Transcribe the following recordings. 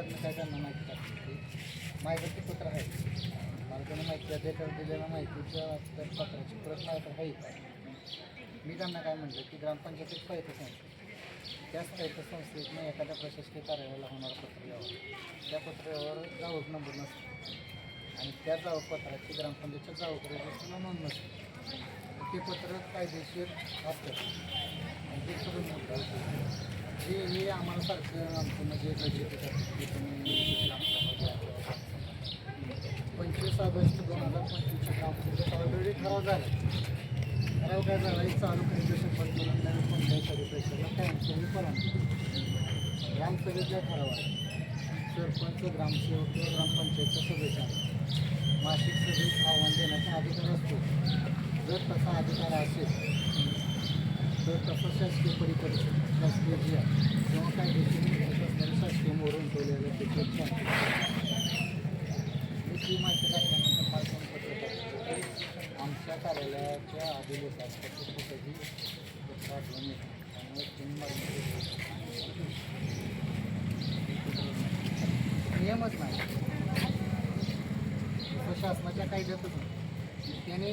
मी काय त्यांना माहिती टाकली की माझ्याकडे पत्र आहे, मला त्यांनी माहिती दिलेल्या माहितीच्या तर पत्राची प्रत माझ्याकडे आहे काय. मी त्यांना काय म्हटलं की ग्रामपंचायतीत साहित्य संस्था, त्या साहित्य संस्थेतनं एखाद्या प्रशासकीय कार्यालयाला होणारं पत्र यावं, त्या पत्रावर जावक नंबर नसतो आणि त्या जावक पत्राची ग्रामपंचायतच्या जावक रजिस्टरला नोंद नसते. ते पत्र कायदेशीर असतं आणि ते सगळं मुद्दा हे आम्हाला सारखं आमचं म्हणजे बजेट 25 ऑगस्ट 2025 ग्रामपंचायत ऑलरेडी ठराव झाला. ठराव काय झाला, एक चालू कमिशन बंद करून नवीन पंचायत सदस्याला कायमस्वरूपी परवानगी. ग्रामसभेतल्या ठरावात सरपंच, ग्रामसेवक किंवा ग्रामपंचायतच्या सदस्यांना मासिक सभेत आव्हान देण्याचा अधिकार असतो. जर तसा अधिकार असेल तर तसं शासकीय परिपरिषद, शासकीय जिया किंवा कायदेशीर शासकीय मोहरून ठेवलेलं त्याची ती माहिती टाकल्यानंतर मला पत्र की आमच्या कार्यालयाच्या अभिलेखात तसं कुठंही पत्र आढळून येतं. त्यामुळे तुम्ही नियमच नाही, शासनाच्या कायद्यातच नाही. त्याने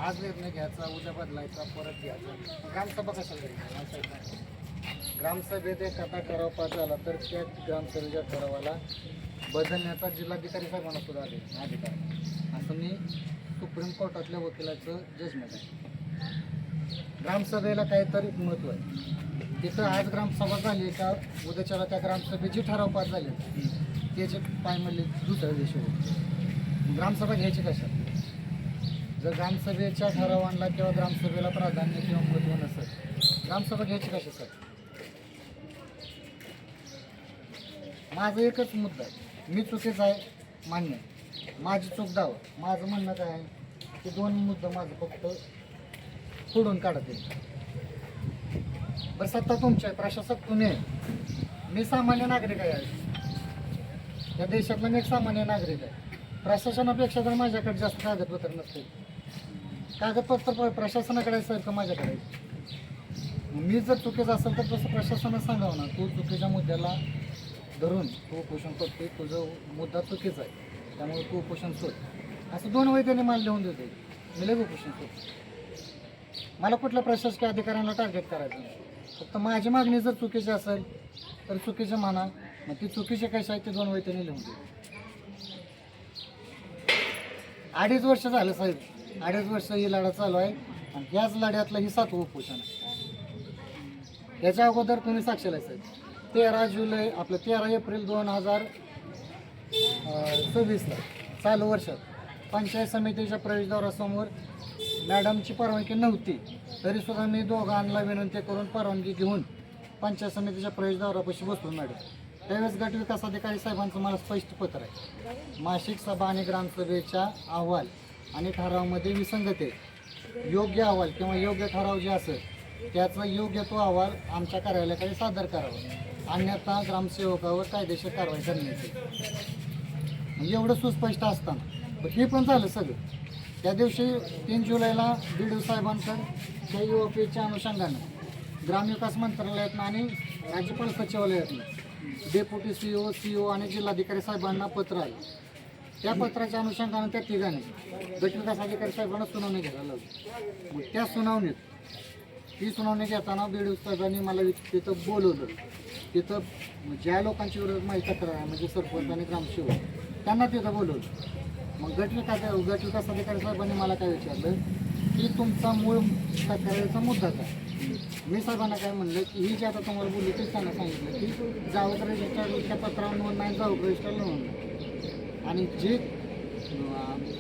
आज निर्णय घ्यायचा, उद्या बदलायचा, परत घ्यायचा. ग्रामसभा कशाला घ्यायची? ग्रामसभेत एखादा ठराव पास झाला तर त्या ग्रामसभेच्या ठरावाला बदलण्याचा जिल्हाधिकारी साहेबांना सुद्धा अधिकार, असं मी सुप्रीम कोर्टातल्या वकिलाचं जजमेंट आहे. ग्रामसभेला काहीतरी महत्त्व आहे. तिथं आज ग्रामसभा झाली का उद्याच्याला त्या ग्रामसभेची ठराव पास झाले त्याचे पाय म्हणले दुसऱ्या दिवशी होते. ग्रामसभा घ्यायची कशा? जर ग्रामसभेच्या ठरावांना किंवा ग्रामसभेला प्राधान्य किंवा महत्त्व नसेल, ग्रामसभा घ्यायची कशा सर? माझा एकच मुद्दा आहे, मी चुकीचं आहे मान्य, माझी चूक दाव. माझं म्हणणं काय आहे की 2 मुद्दा माझं फक्त फोडून काढत येईल. बरं, सत्ता तुमची आहे, प्रशासक तुम्ही आहे, मी सामान्य नागरिक आहे. या देशातला मी एक सामान्य नागरिक आहे. प्रशासनापेक्षा तर माझ्याकडे जास्त कागदपत्र नसतील. कागदपत्र प्रशासनाकडे आहे सारखं माझ्याकडे. मी जर चुकीचं असेल तर तसं प्रशासनानं सांगावं ना, तू चुकीच्या मुद्द्याला धरून तू उपोषण करतोय, तुझं मुद्दा चुकीचा आहे त्यामुळे तू उपोषण सोड, असं 2 वेळी त्यांनी मला लिहून देते. मी लगे उपोषण सोड. मला कुठल्या प्रशासकीय अधिकाऱ्यांना टार्गेट करायचं नाही. फक्त माझी मागणी जर चुकीची असेल तर चुकीचं माना, मग ती चुकीची कशी आहे ते 2 वेळी त्यांनी लिहून देते. 2.5 वर्ष झालं साहेब, 2.5 वर्ष ही लढा चालू आहे आणि याच लढ्यातलं ही 7वं उपोषण आहे. याच्या अगोदर तुम्ही साक्षीला आहे साहेब, 13 एप्रिल 2026ला चालू वर्षात पंचायत समितीच्या प्रवेशद्वारासमोर मॅडमची परवानगी नव्हती, तरीसुद्धा मी दोघांना विनंती करून परवानगी घेऊन पंचायत समितीच्या प्रवेशद्वारापाशी बसलो मॅडम. त्यावेळेस गट विकास अधिकारी साहेबांचं मला स्पष्ट पत्र आहे. मासिक सभा आणि ग्रामसभेच्या अहवाल आणि ठरावामध्ये विसंगती आहे. योग्य अहवाल किंवा योग्य ठराव जे असेल त्याचा योग्य तो अहवाल आमच्या कार्यालयाकडे सादर करावा, अन्यथा ग्रामसेवकावर कायदेशीर कारवाई करण्याची. एवढं सुस्पष्ट असताना हे पण झालं सगळं. त्या दिवशी 3 जुलैला BDO साहेबांकडे KUOPच्या अनुषंगानं ग्रामविकास मंत्रालयातनं आणि राज्यपाल सचिवालयातनं डेप्युटी CO आणि जिल्हाधिकारी साहेबांना पत्र आलं. त्या पत्राच्या अनुषंगानं त्या तिघांनी गटविकास अधिकारी साहेबांना सुनावणी घ्यायला लावली. मग त्या सुनावणी घेताना BDO साहेबांनी मला तिथं बोलवलं. तिथं ज्या लोकांची विरोधात माझी तक्रार आहे म्हणजे सरपंच आणि ग्रामसेवक त्यांना तिथं बोलवलं. मग गटविकास अधिकारी साहेबांनी मला काय विचारलं की तुमचा मूळ तक्रारीचा मुद्दा काय? मी साहेबांना काय म्हणलं की ही जी आता तुम्हाला बोलली तेच त्यांना सांगितलं की जावक रजिस्टरच्या पत्रावर नोंद नाही, जावक रजिस्टरला नोंद नाही. आणि जी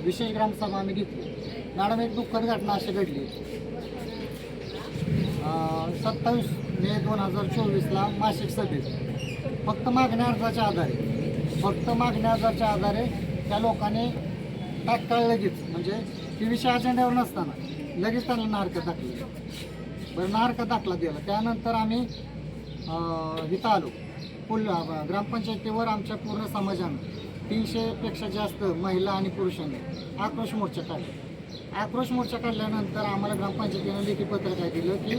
विशेष ग्रामसभा आम्ही घेतली मॅडम, एक दुःखद घटना अशी घडली. 27 मे 2024ला मासिक सभेत फक्त मागण्या अर्जाच्या आधारे त्या लोकांनी तात्काळ लगेच म्हणजे ती विषय अजेंड्यावर नसताना लगेच त्यांना नाहरकत दाखली. बरं, नाहरकत दाखला दिला. त्यानंतर आम्ही इथं आलो. ग्रामपंचायतीवर आमच्या पूर्ण समाजानं 300पेक्षा जास्त महिला आणि पुरुषांनी आक्रोश मोर्चा काढला. आक्रोश मोर्चा काढल्यानंतर आम्हाला ग्रामपंचायतीनं लेखी पत्र काय दिलं की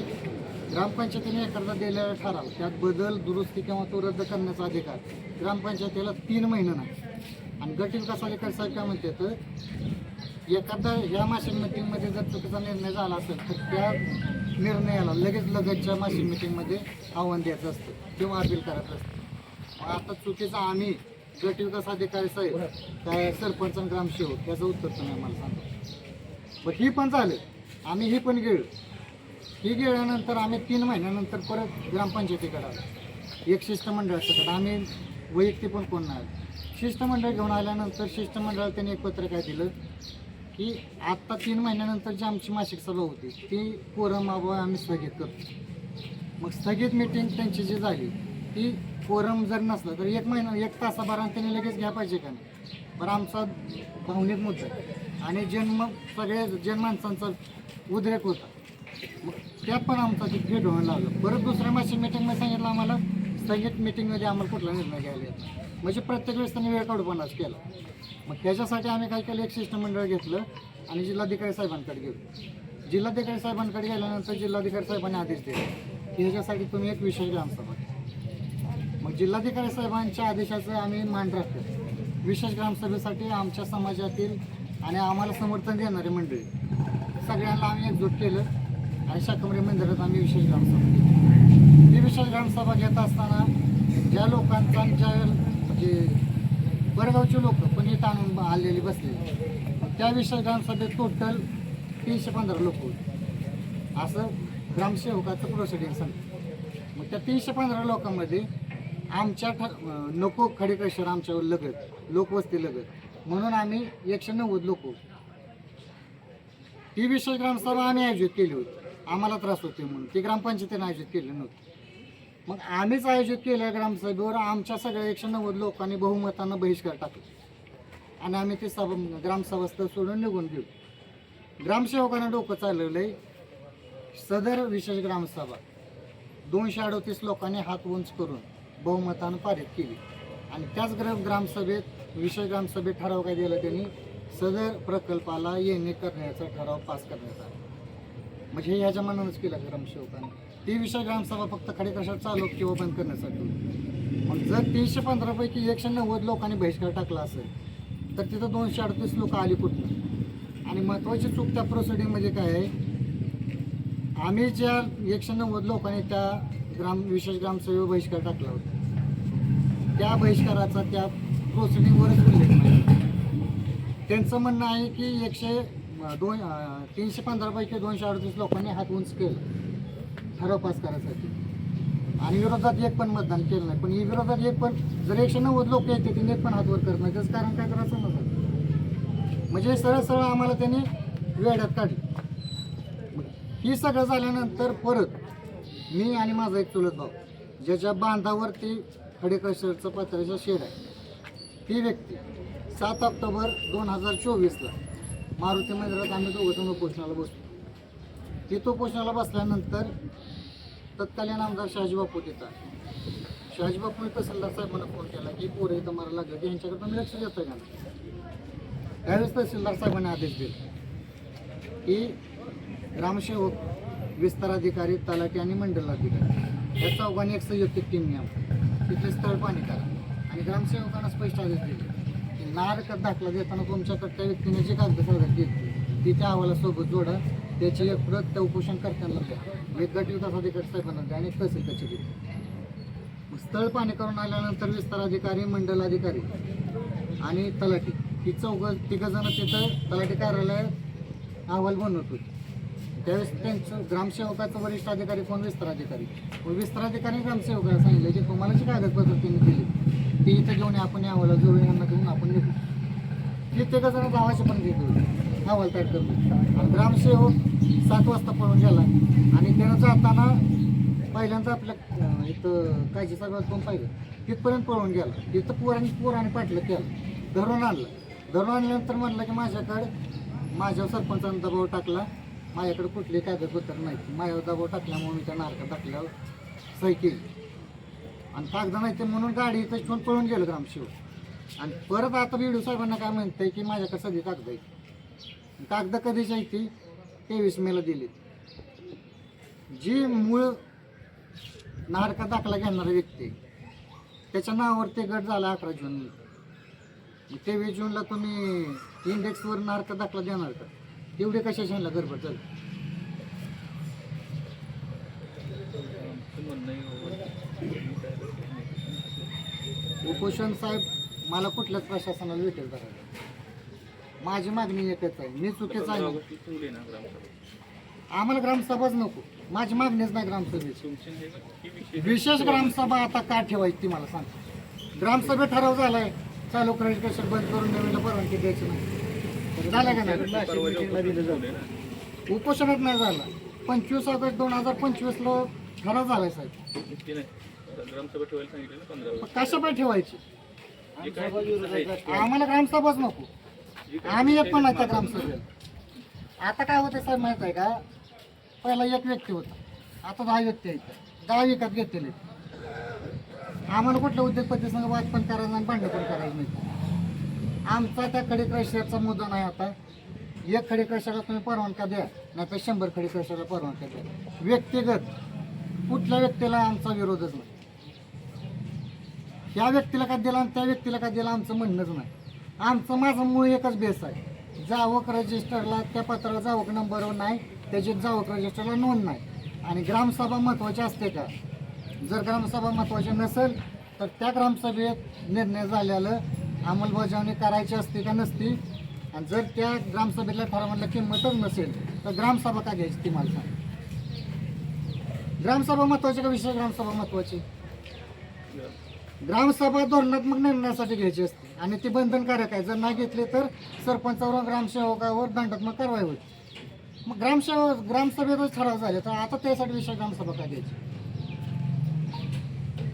ग्रामपंचायतीने एखादा दिलेला ठराव त्यात बदल दुरुस्ती किंवा तो रद्द करण्याचा अधिकार ग्रामपंचायतीला 3 महिने नाही. आणि गट विकास अधिकारी साहेब काय म्हणते तर एखादा ह्या मासिक मिटिंगमध्ये जर चुकीचा निर्णय झाला असेल तर त्या निर्णयाला लगेचच्या मासिक मिटिंगमध्ये आव्हान द्यायचं असतं किंवा अपील करायचं असतं. आता चुकीचा आम्ही गट विकास अधिकारी साहेब काय सरपंच आणि ग्रामसेवक याचं उत्तर तुम्ही आम्हाला सांगा. बरं ही पण झालं, आम्ही ही पण गेलो. ही गेल्यानंतर आम्ही 3 महिन्यानंतर परत ग्रामपंचायतीकडे आलो, एक शिष्टमंडळाकडे. आम्ही वैयक्तिक पण कोण नाही. शिष्टमंडळ घेऊन आल्यानंतर शिष्टमंडळाला त्यांनी एक पत्र काय दिलं की आत्ता 3 महिन्यानंतर जी आमची मासिक सभा होती ती कोरम आम्ही स्थगित करतो. मग स्थगित मिटिंग त्यांची जी झाली ती कोरम जर नसलं तर 1 तासाभरात त्यांनी लगेच घ्या पाहिजे का नाही. बरं आमचा भावनिक मुद्दा आणि सगळ्या जनमानसांचा उद्रेक होता. मग त्यात पण आमचा तिथे ढोळून लावलं. परत दुसऱ्या मासिक मिटिंगमध्ये सांगितलं आम्हाला स्थगित मिटिंगमध्ये आम्हाला कुठला निर्णय घ्यायला येतो. म्हणजे प्रत्येक वेळेस त्यांनी वेळ काढूपणाच केला. मग त्याच्यासाठी आम्ही काय केलं, एक शिष्टमंडळ घेतलं आणि जिल्हाधिकारी साहेबांकडे गेलो. जिल्हाधिकारी साहेबांकडे गेल्यानंतर जिल्हाधिकारी साहेबांनी आदेश दिले की ह्याच्यासाठी तुम्ही एक विशेष ग्रामसभा. मग जिल्हाधिकारी साहेबांच्या आदेशाचं आम्ही मान राखतो. विशेष ग्रामसभेसाठी आमच्या समाजातील आणि आम्हाला समर्थन देणारे मंडळी सगळ्यांना आम्ही एकजूट केलं आणि शाकंभरी मंदिरात आम्ही विशेष ग्रामसभा घेतली. ही विशेष ग्रामसभा घेत असताना ज्या लोकांचा म्हणजे बरगावचे लोक पण इथं आणून आलेली बसलेली, त्या विशेष ग्रामसभेत टोटल 315 लोक होते असं ग्रामसेवकाचं प्रोसिडिंग सांगतं. मग त्या 315 लोकांमध्ये आमच्या नको खडीकशर आमच्यावर लगत लोकवस्ती लगत म्हणून आम्ही 190 लोक होतो. ती विशेष ग्रामसभा आम्ही आयोजित केली होती. आम्हाला त्रास होते म्हणून ती ग्रामपंचायतीने आयोजित केली नव्हती. मग आम्हीच आयोजित केल्या ग्रामसभेवर आमच्या सगळ्या 190 लोकांनी बहुमतानं बहिष्कार टाकला आणि आम्ही ती ग्रामसभा सोडून निघून गेलो. ग्रामसेवकांना डोकं चालवलंय. सदर विशेष ग्रामसभा 238 लोकांनी हात उंच करून बहुमतानं पारित केली आणि त्याच ग्रामसभेत विशेष ग्रामसभेत ठराव काय दिला त्यांनी, सदर प्रकल्पाला येणे करण्याचा ठराव पास करण्यात आला. म्हणजे ह्याच्या मनानंच केला ग्रामसेवकांनी. ती विशेष ग्रामसभा फक्त खडीकशा चालू किंवा बंद करण्यासाठी. मग जर 315 पैकी 190 लोकांनी बहिष्कार टाकला असेल तर तिथं 238 लोक आली कुठलं. आणि महत्त्वाची चूक त्या प्रोसिडिंगमध्ये काय आहे, आम्ही ज्या 190 लोकांनी त्या विशेष ग्रामसभेवर बहिष्कार टाकला होता त्या बहिष्काराचा त्या प्रोसिडिंगवरच उल्लेख नाही. त्यांचं म्हणणं आहे की 315 पैकी 238 लोकांनी हात उंच केलं ठराव पास करायसाठी आणि विरोधात एक पण मतदान केलं नाही. पण विरोधात एक पण जर 190 लोक येते त्यांनी एक पण हात वर करत नाही, त्याचं कारण काय करायचं नसतं. म्हणजे सरळ आम्हाला त्यांनी वेड्यात काढली. ही सगळं झाल्यानंतर परत मी आणि माझा एक चुलत भाऊ ज्याच्या बांधावरती खडीकशरचं पत्र्याचा शेड आहे, ती व्यक्ती 7 ऑक्टोबर 2024ला मारुती मंदिरात आम्ही दोघं उपोषणाला बसलो. तिथं उपोषणाला बसल्यानंतर तत्कालीन आमदार शहाजीबापू तिथं शहाजीबापूने तहसीलदार साहेबांना फोन केला की पोरं इथं मला लागलं की यांच्याकडे तुम्ही लक्ष देताय का नाही. त्यावेळेस तहसीलदार साहेबांनी आदेश दिले की ग्रामसेवक, विस्तार अधिकारी, तलाठी आणि मंडलाधिकारी या चौघांनी एक संयुक्तिक टीम न्यावं, तिथले स्थळ पाणी करा आणि ग्रामसेवकांना स्पष्ट आदेश दिले की नारक दाखला देताना तुमच्याकडे त्या व्यक्तीने जी कागद सादर केली ती त्या अहवालासोबत जोडा, त्याची एक प्रत त्या उपोषणकर्त्यांना द्या, एक गट विकास अधिकारी साहेबांना द्या आणि एक तहसील कचेरी. स्थळ पाणी करून आल्यानंतर विस्तार अधिकारी, मंडल अधिकारी आणि तलाठी ही तिघंजणं तिथं तलाठी कार्यालयात अहवाल बनवत होते. त्यावेळेस त्यांचं ग्रामसेवकाचं वरिष्ठ अधिकारी कोण, विस्तार अधिकारी. विस्तार अधिकारी ग्रामसेवकाला सांगितलं की तुम्हाला जी कागदपत्र त्यांनी दिली ती इथं घेऊन आपण या अहवाला जोडून यांना घेऊन आपण निघू. ती तिघंजणं गावाचे पण घेत होते अहवाल तयार करतो. आणि ग्रामसेवक 7 वाजता पळून गेला आणि त्यानं जाताना पहिल्यांदा आपल्या इथं काळजी सगळ्यात पण पाहिलं तिथपर्यंत पळून गेला. तिथं पोरांनी पाटलं केलं, धरून आणल्यानंतर म्हणलं की माझ्यावर सरपंचानं दबाव टाकला, माझ्याकडे कुठली कागदपत्र नाही, माझ्यावर दबाव टाकल्यामुळे मी त्या नारका टाकल्यावर सही केली आणि कागद नाही ते म्हणून गाडी इथं ठेवून पळून गेलं ग्रामसेवक. आणि परत आता बीडू साहेबांना काय म्हणतंय की माझ्याकडे सगळी कागद आहे. कागद कधीची आहे ती 23 मेला दिली. जी मूळ नाहरका दाखला घेणारा व्यक्ती त्याच्या नावावर ते गट झाला 11 जून. 23 जूनला तुम्ही इंडेक्सवर नाहरका दाखला देणार का? तेवढे कशाच्या ह्यांना गडबड झाली? उपोषण साहेब, मला कुठल्याच प्रशासनाला विटेल करायला. माझी मागणी एकच आहे, मी चुकीचं आहे ना. आम्हाला ग्रामसभाच नको, माझी मागणीच नाही ग्रामसभेची. विशेष ग्रामसभा आता का ठेवायची ती मला सांग. ग्रामसभेत ठराव झालाय चालू क्रेडिट कशा बंद करून नवीन परवानगी द्यायची नाही, झालं का नाही? उपोषणात नाही झाला. 25 ऑगस्ट 2025 ठराव झालाय साहेब. कशा पण ठेवायची? आम्हाला ग्रामसभाच नको, आम्ही एक पण नाही त्या ग्रामसभेला. आता काय होतं साहेब माहित आहे का? पहिला एक व्यक्ती होता, आता 10 व्यक्ती आहेत. 10 विकत घेतलेले. आम्हाला कुठल्या उद्योगपती संघ वाद पण करायचं आणि भांडण पण करायचं नाही. आमचा त्या खडी क्रशरचा मुद्दा नाही. आता एक खडी क्रशरला तुम्ही परवानगी द्या, नाही तर 100 खडी क्रशरला परवानगी द्या. व्यक्तिगत कुठल्या व्यक्तीला आमचा विरोधच नाही. त्या व्यक्तीला का दिला आणि त्या व्यक्तीला का दिला आमचं म्हणणंच नाही. आमचं माझं मूळ एकच बेस आहे. जावक रजिस्टरला त्या पत्राला जावक नंबरवर नाही, त्याची जावक रजिस्टरला नोंद नाही. आणि ग्रामसभा महत्त्वाची असते का? जर ग्रामसभा महत्त्वाची नसेल तर त्या ग्रामसभेत निर्णय झालेलं अंमलबजावणी करायची असते का नसती? आणि जर त्या ग्रामसभेतल्या ठरावाला किंमतच नसेल तर ग्रामसभा का घ्यायची ती मला सांग. ग्रामसभा महत्त्वाची का विशेष ग्रामसभा महत्त्वाची? ग्रामसभा धोरणात्मक निर्णयासाठी घ्यायची असते आणि ती बंधनकारक आहे. जर नाही घेतली तर सरपंचावर ग्रामसेवकावर दंडात्मक कारवाई होईल. मग ग्रामसभेतच ठराव झाले तर आता त्यासाठी विशेष ग्रामसभा का घ्यायची?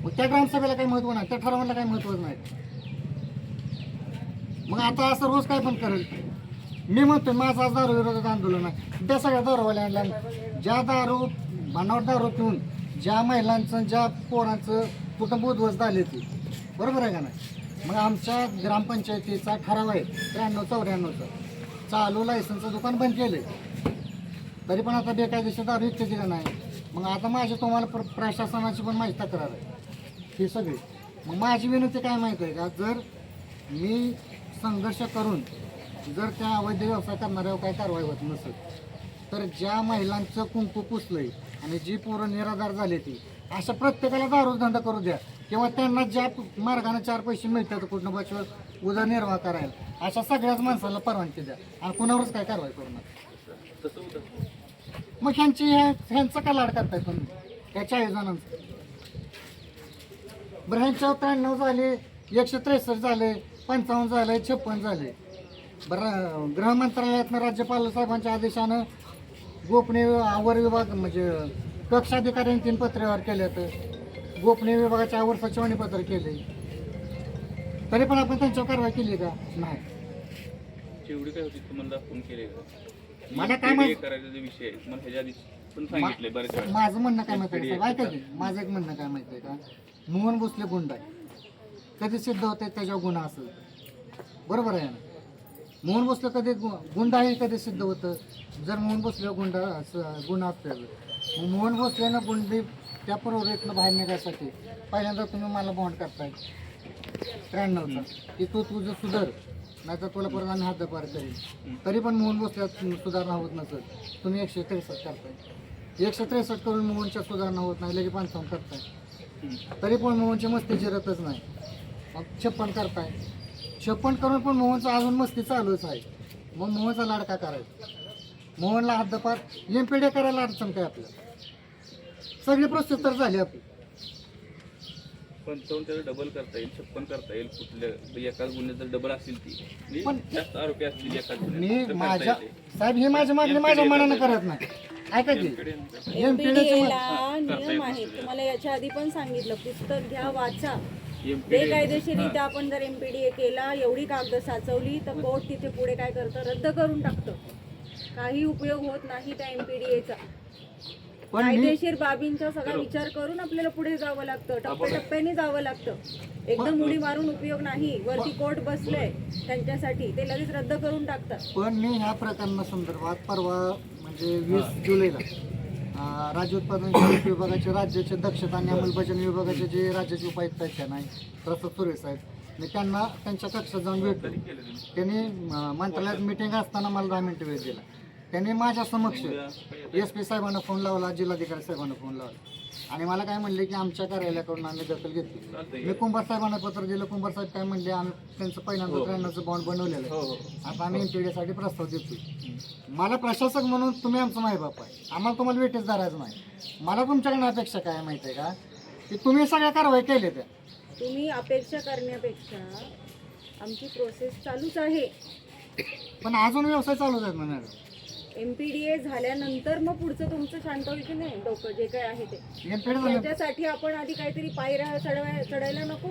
मग त्या ग्रामसभेला काही महत्त्व नाही, त्या ठरावाला काही महत्त्वच नाही. मग आता असं रोज काय पण करेल. मी म्हणतो माझं आज दारू विरोधात आंदोलन आहे. त्या सगळ्या दारूवाल्यांना, ज्या दारू बनावट दारू पिऊन ज्या महिलांचं ज्या पोरांचं कुटुंब उद्ध्वस्त झाले ती, बरोबर आहे का नाही? मग आमच्या ग्रामपंचायतीचा ठराव आहे 93-94चा, चालू लायसन्सचं दुकान बंद केले तरी पण आता बेकायदेशीर दारू इतके का नाही. मग आता माझी तुम्हाला प्रशासनाची पण माझी तक्रार आहे ही सगळी. मग माझी विनंती काय माहिती आहे का? जर मी संघर्ष करून जर त्या अवैध व्यवसाय करणाऱ्यावर काय कारवाई होत नसेल तर ज्या महिलांचं कुंकू पुसलंय आणि जी पोरं निराधार झाली ती, अशा प्रत्येकाला दारूधंदा करू द्या किंवा त्यांना ज्या मार्गाने 4 पैसे मिळतात कुटुंबाच्या उदरनिर्वाह करायला, अशा सगळ्याच माणसाला परवानगी द्या आणि कुणावरच काय कारवाई करू नका. मग ह्यांचं का लाड करताय तुम्ही? त्या 40 जणांचं. बरं, ह्यांच्यावर 93 झाले, 163 झाले, 55 झाले, 56 झाले. बरं, गृह मंत्रालयातनं राज्यपाल साहेबांच्या आदेशानं गोपनीय आवर विभाग म्हणजे कक्षाधिकाऱ्यांनी 3 पत्रव्यवहार केले, तर गोपनीय विभागाच्या आवर सचिवांनी केले, तरी पण आपण त्यांच्यावर कारवाई केली का? नाही. एवढी काय होती तुम्हाला फोन केले का? मला काय माहिती करायचा विषय मला ह्याच्या आधी पण सांगितले बरेच वेळा. माझं म्हणणं काय माहिती आहे ऐका की, माझं एक म्हणणं काय माहिती आहे का? मोहन भोसले गुंड आहे, कधी सिद्ध होते त्याच्यावर गुन्हा असेल, बरोबर आहे ना? मोहन भोसले कधी गुंड आहे कधी सिद्ध होतं जर मोहन भोसले गुन्हा असेल. मोहन भोसलेनं गुंडी त्या प्रवृत्तीतनं बाहेर निघायसाठी पहिल्यांदा तुम्ही मला बॉन्ड करताय 93चा की तू तुझं सुधार, नाही तर तुला परत आम्ही हद्दपार करेल. तरी पण मोहन भोसल्यात सुधारणा होत नसेल, तुम्ही 163 करताय. 163 करून मोहनच्या सुधारणा होत नाही, लगेच 55 करताय, तरी पण मोहनची मस्ती जिरतच नाही. मग 56 करताय, 56 करून पण मोहनचं अजून मस्ती चालूच आहे. मग मोहनचा लाडका करायचा, मोहनला हद्दपार MPD करायला अडचण काय? आपल्याला सगळी प्रोसेस तर झाली आपली. 55 त्याला डबल करता येईल, 56 करता येईल. कुठल्या एकाच गुन्ह्यात जर डबल असेल ती पण जास्त आरोपी असतील एकाच मी गुन्ह्यात माझ्या साहेब ही माझी मागणी माझ्या मनानं करत नाही. ऐका की MPDA नियम आहेत, तुम्हाला याच्या आधी पण सांगितलं, पुस्तक घ्या वाचा. बेकायदेशीरित्या आपण जर MPDA केला, एवढी कागद साचवली तर कोर्ट तिथे पुढे काय करतं, रद्द करून टाकतं. काही उपयोग होत नाही त्या MPDAचा. कायदेशीर बाबींचा सगळा विचार करून आपल्याला पुढे जावं लागतं, टप्प्याटप्प्याने जावं लागतं. एकदम उडी मारून उपयोग नाही. वरती कोर्ट बसलंय त्यांच्यासाठी, ते लगेच रद्द करून टाकतात. पण मी ह्या प्रकरणासंदर्भात परवा म्हणजे 20 जुलैला राज्य उत्पादन शुल्क विभागाचे राज्याचे दक्षता आणि अंमलबजावणी विभागाचे जे राज्याचे उपायुक्त आहेत त्यांना प्रसाद सुरेश साहेब, मी त्यांना त्यांच्या कक्षात जाऊन भेटलो. त्यांनी मंत्रालयात मिटिंग असताना मला 10 मिनिटं वेळ दिला. त्यांनी माझ्या समक्ष SP साहेबांना फोन लावला, जिल्हाधिकारी साहेबांना फोन लावला आणि मला काय म्हणले की आमच्या कार्यालयाकडून आम्ही दखल घेतली. मी कुंभार साहेबांना पत्र दिलं. कुंभार साहेब काय म्हणले, आम्ही त्यांचं पहिल्यांदा 93चं बॉन्ड बनवलेलं आहे, आता आम्ही MPDसाठी प्रस्ताव देतोय. मला प्रशासक म्हणून तुम्ही आमचं मायबाप आहे, आम्हाला तुम्हाला वेटेच धरायचं नाही. मला तुमच्याकडनं अपेक्षा काय माहिती आहे का, की तुम्ही सगळ्या कारवाई केल्या त्या. तुम्ही अपेक्षा करण्यापेक्षा आमची प्रोसेस चालूच आहे. पण अजून व्यवसाय चालूच आहेत ना मॅडम. MPDA झाल्यानंतर मग पुढचं तुमचं शांत होईल की नाही डोकं जे काय आहे ते. MPD झालं त्याच्यासाठी आपण आधी काहीतरी पायऱ्या चढायला नको.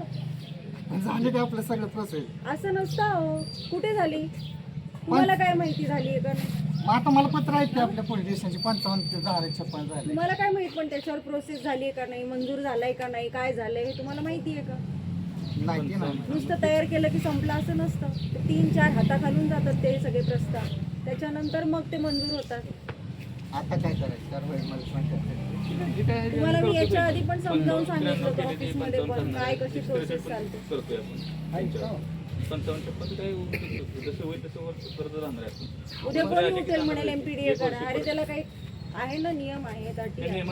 झाले का आपलं सगळं प्रोसेस. असं नसतं हो. कुठे झाली तुम्हाला काय माहिती झाली आहे का नाही? मग आता मला पत्र आहेत की आपल्या पोलीस स्टेशनची 55 ते 56 झाले. तुम्हाला काय माहित पण त्याच्यावर प्रोसेस झाली आहे का नाही, मंजूर झालाय का नाही, काय झालंय हे तुम्हाला माहिती आहे का? नाही की नाही. नुसतं तयार केलं की संपलं असं नसतं. ते 3-4 हाताखालून जातात ते सगळे प्रस्ताव, त्याच्यानंतर मग ते मंजूर होतात. आता काय करायचं कारवाई मला सांगतात. तुम्हाला मी याच्या आधी पण समजावून सांगितलं होतं ऑफिसमध्ये पण काय कशी प्रोसेस चालते. करतोय आपण 55-56 काय जसं होईल तसं करत राहणार आहे. उद्या कोणी उठेल म्हणेल MPDA करा, अरे त्याला काही आहे ना, नियम आहेत, अटी आहेत.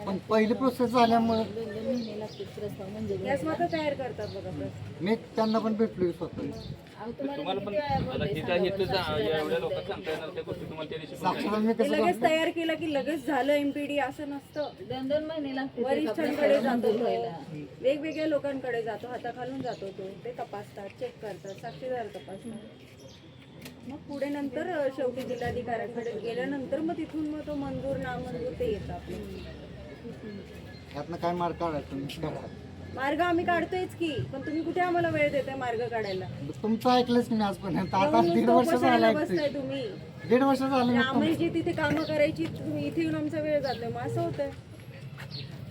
पण पहिली प्रोसेस झाल्यामुळे गॅस मात्र तयार करतात बघा प्रस्ताव. मी त्यांना पण भेटलो स्वतः. तुम्हाला पण आता हे काय एवढ्या लोकांना सांगता येणार त्या गोष्टी तुम्हाला त्या दिवशी साक्षर मी ते कसं लगेच तयार केलं की लगेच झालं MPDA असं नसतं. 2-2 महिने लागते वरिष्ठांकडे जातो तो, वेगवेगळ्या लोकांकडे जातो, हाताखालून जातो तो, ते तपासतात, चेक करतात, साक्षीदार तपासतात. मग पुढे नंतर शेवटी जिल्हाधिकाऱ्यांकडे गेल्यानंतर मग तिथून मग तो मंजूर नामंजूर ते येतं आपलं. यातनं काय मार्ग काढायचा तुम्ही काढा. मार्ग आम्ही काढतोयच की, पण तुम्ही कुठे आम्हाला वेळ देताय मार्ग काढायला? तुमचं ऐकलंच की मी आजपर्यंत. आता जाऊन 1.5 नुसतं वर्ष उपोषणाला झालं बसताय तुम्ही. 1.5 वर्ष झालं मी आम्हाला जी तिथे कामं करायची तुम्ही इथे येऊन आमचा वेळ जातोय, मग असं होतंय.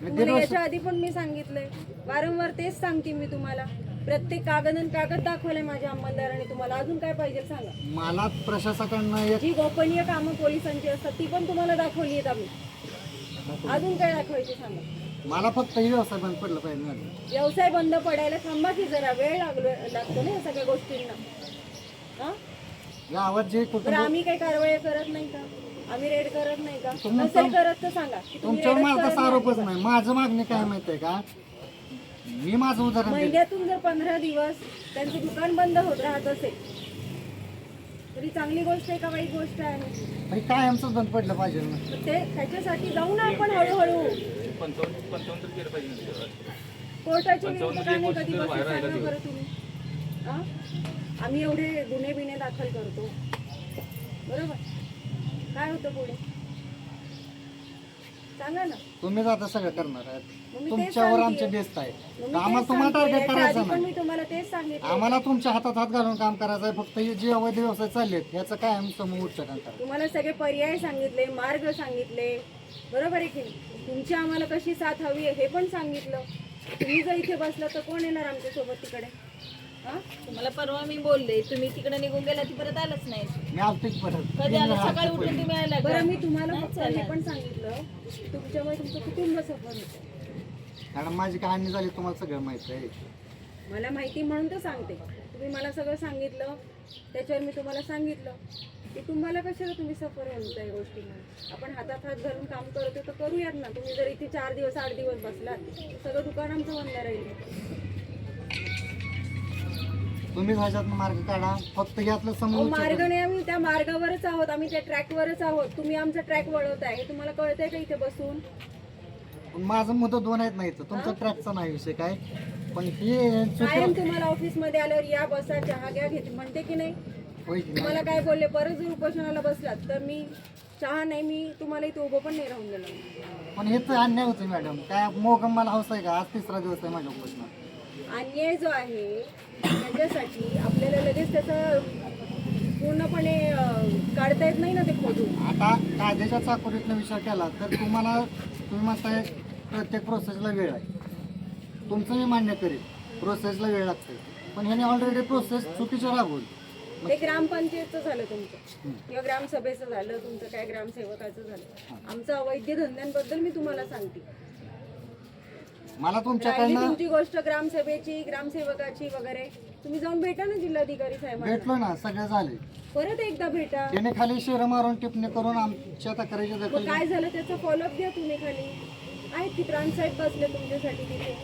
मी 1.5 तुम्हाला वर्ष याच्या आधी पण मी सांगितलंय, वारंवार तेच सांगते मी तुम्हाला. प्रत्येक कागद दाखवले माझ्या अंमलदाराने, तुम्हाला अजून काय पाहिजे सांगा. मला प्रशासकांना एक जी गोपनीय कामं पोलिसांची असतात ती पण तुम्हाला दाखवली आहेत आम्ही. अजून काय दाखवायचे सांगा. मला फक्त ही व्यवसाय बंद पडलं पाहिजे मॅडम. व्यवसाय बंद पडायला थांबा की जरा, वेळ लागतो ना या सगळ्या गोष्टींना. हा, गावात जे तर कुटुंब आम्ही काही कारवाई करत नाही का? आम्ही रेड करत नाही का? तुम्ही नसेल करत तर सांगा की तुम्ही तुमच्यावर रेडच माझा करत तसा नाही. आरोपच नाही. माझं मागणी काय माहिती आहे का, मी माझं उदाहरण देतो. महिन्यातून जर 15 दिवस त्यांचं दुकान बंद होत राहत असेल तरी चांगली गोष्ट आहे का वाईट गोष्ट आहे? हे काय आमचं बंद पडलं पाहिजे ना. तर ते त्याच्यासाठी जाऊ ना आपण हळूहळू. 55 तर केलं पाहिजे ना त्याच्यावर. कोर्टाच्या 55 विरोधात आम्ही गोष्टी कधी जर बसू बाहेर सांगा राहिल्या बरं तुम्ही. हा? आम्ही एवढे गुन्हे बिने दाखल करतो, बरोबर? काय होतं पुढे सांगा ना. तुम्हीच आता सगळं करणार मग आहे. मी तेच तुमच्यावर सांगतेय. आमचे बेस्ट आहे. मग मी आम्हाला तेच तुम्हाला सांगतेय. टार्गेट याच्या आधी करायचं पण नाही. मी तुम्हाला तेच सांगितलं. आम्हाला तुमच्या हातात हात घालून काम करायचं आहे. फक्त हे जे अवैध व्यवसाय चाललेत याचं काय आम्ही समूह उच्चारण करायचं. तुम्हाला सगळे पर्याय सांगितले, मार्ग सांगितले, बरोबर आहे की नाही? तुमची आम्हाला कशी साथ हवी आहे हे पण सांगितलं. तुम्ही जर इथे बसला तर कोण येणार आमच्या सोबत तिकडे? हा? तुम्हाला परवा मी बोलले, तुम्ही तिकडे निघून गेला ती परत आलंच नाही. मी आलतेच परत. कधी आलं? सकाळी उठून तुम्ही आला का? बरं, मी तुम्हाला नाही फक्त हे चालत. पण सांगितलं की तुमच्यामुळे तुमचं कुटुंब सफर होतं. मॅडम माझी कहाणी झाली तुम्हाला सगळं माहिती आहे. मला माहिती म्हणून तर सांगते. तुम्ही मला सगळं सांगितलं, त्याच्यावर मी तुम्हाला सांगितलं की तुम्हाला कशाला तुम्ही सफर होऊन त्या गोष्टींना. आपण हातात हात घालून काम करतो तर करूयात ना. तुम्ही जर इथे 4 दिवस 8 दिवस बसलात तर सगळं दुकान आमचं बंद राहील. तुम्हीच ह्याच्यात मार्ग काढा. फक्त यातलं समूह अहो, उच्चारण. मार्ग नाही, आम्ही त्या मार्गावरच आहोत, आम्ही त्या ट्रॅकवरच आहोत. तुम्ही आमचा ट्रॅक वळवताय हे तुम्हाला कळतंय का इथे बसून? पण माझं मुद्दा 2 आहेत नाही तर तुमचा ट्रॅकचा नाही विषय काय. पण हे कायम तुम्हाला ऑफिसमध्ये आल्यावर या बसा चहा घ्या घेते म्हणते की नाही? होय की नाही? तुम्हाला काय बोलले? परत जर उपोषणाला बसलात तर मी चहा नाही, मी तुम्हाला इथे उभं पण नाही राहून देणार. पण हे तर अन्याय होते मॅडम. काय मोगम मला हौस आहे का. आज 3रा दिवस आहे माझ्या उपोषणात. अन्याय जो आहे त्याच्यासाठी आपल्याला लगेच त्याचं पूर्णपणे काढता येत नाही ना ते खोदून. आता कायद्याच्या चाकोरीतनं विचार केला तर तुम्ही म्हणताय प्रत्येक प्रोसेसला वेळ आहे. तुमचं मी मान्य करेल, प्रोसेसला वेळ लागते. पण ह्याने ऑलरेडी प्रोसेस चुकीच्या राबवली. ते ग्रामपंचायतचं झालं तुमचं किंवा ग्रामसभेचं झालं तुमचं, काय ग्रामसेवकाचं झालं. आमचं अवैध धंद्यांबद्दल मी तुम्हाला सांगते. मला राहिली तुमच्याकडनं तुमची गोष्ट ग्रामसभेची, ग्रामसेवकाची वगैरे, तुम्ही जाऊन भेटा ना जिल्हाधिकारी साहेबांना. भेटलो ना, सगळे झाले. परत एकदा भेटा. त्याने खाली शेर मारून टिप्पणी करून आमच्या तक्रारीची मग दखल काय झालं त्याचा फॉलोअप घ्या तुम्ही. खाली आहेत की प्राणसाहेब बसले तुमच्यासाठी तिथे.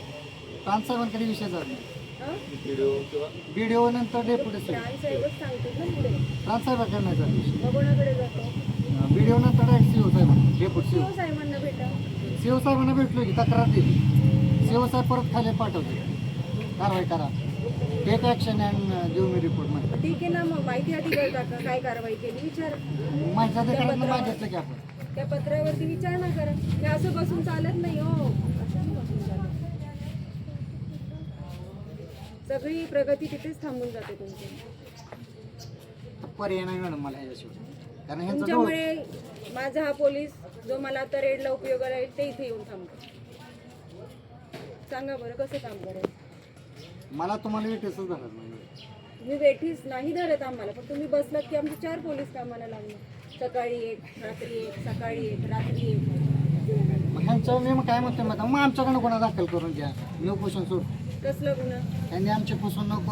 प्रांतसाहेबांकडे विषय झाला. हं? व्हिडिओ किंवा बीडीओ नंतर डेप्युटी साहेब प्राणसाहेबच सांगतात ना पुढे. प्रांतसाहेबांकडे नाही झाला विषय. मग कोणाकडे जातो? बीडीओ नंतर डायरेक्ट सीओ साहेबांना, डेप्युटी सीओ. साहेबांना भेटा. सीओ साहेबांना भेटलो की तक्रार दिली. सीओ साहेब परत खाली पाठवते, कारवाई करा, take action and give me report मध्ये. ठीक आहे ना, मग माहिती अधिकार टाका काय कारवाई केली विचार. माझ्या अधिकारातनं मागितलं की आपण. त्या पत्रावरती विचारणा करा. हे असं बसून चालत नाही हो. असं नाही बसून चालत. सगळी प्रगती तिथेच थांबून जाते तुमची. पर्याय नाही मॅडम मला ह्याच्याशिवाय, कारण ह्यांचं डोळं तुमच्यामुळे माझा हा पोलीस जो मला आता रेडला उपयोगाला आहे ते इथे येऊन थांबतो. सांगा बरं कसं काम करेल. मला तुम्हाला विटेसच धरत नाही. तुम्ही वेठीस नाही धरत आम्हाला, पण तुम्ही बसलात की आमचे 4 पोलीस कामाला लागणार. सकाळी 1, रात्री 1, सकाळी 1, रात्री 1. मग ह्यांचं मी काय म्हणतो मग आमच्याकडनं गुन्हा दाखल करून घ्या, मी उपोषण सोड. कसलं गुन्हा? त्यांनी आमची फसवणूक